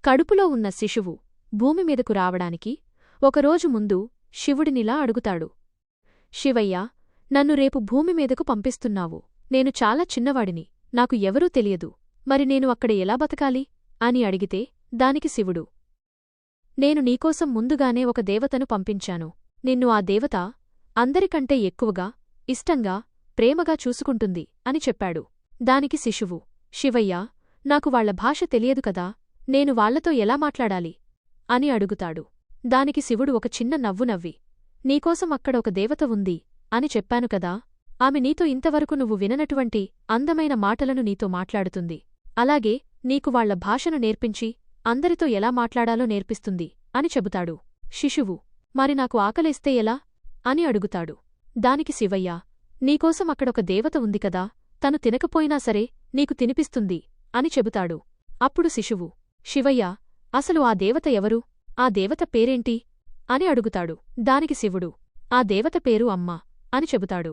కడుపులో ఉన్న శిశువు భూమిమీదకు రావడానికి ఒకరోజు ముందు శివుడినిలా అడుగుతాడు. శివయ్యా, నన్ను రేపు భూమిమీదకు పంపిస్తున్నావు. నేను చాలా చిన్నవాడిని, నాకు ఎవరూ తెలియదు. మరి నేను అక్కడ ఎలా బతకాలి అని అడిగితే దానికి శివుడు, నేను నీకోసం ముందుగానే ఒక దేవతను పంపించాను. నిన్ను ఆ దేవత అందరికంటే ఎక్కువగా, ఇష్టంగా, ప్రేమగా చూసుకుంటుంది అని చెప్పాడు. దానికి శిశువు, శివయ్యా, నాకు వాళ్ల భాష తెలియదు కదా, నేను వాళ్లతో ఎలా మాట్లాడాలి అని అడుగుతాడు. దానికి శివుడు ఒక చిన్న నవ్వు నవ్వి, నీకోసం అక్కడ ఒక దేవత ఉంది అని చెప్పాను కదా, ఆమె నీతో ఇంతవరకు నువ్వు విననటువంటి అందమైన మాటలను నీతో మాట్లాడుతుంది. అలాగే నీకు వాళ్ల భాషను నేర్పించి అందరితో ఎలా మాట్లాడాలో నేర్పిస్తుంది అని చెబుతాడు. శిశువు, మరి నాకు ఆకలేస్తే ఎలా అని అడుగుతాడు. దానికి శివయ్యా, నీకోసం అక్కడొక దేవత ఉంది కదా, తను తినకపోయినా సరే నీకు తినిపిస్తుంది అని చెబుతాడు. అప్పుడు శిశువు, శివయ్యా, అసలు ఆ దేవత ఎవరు, ఆ దేవత పేరేంటి అని అడుగుతాడు. దానికి శివుడు, ఆ దేవత పేరు అమ్మ అని చెబుతాడు.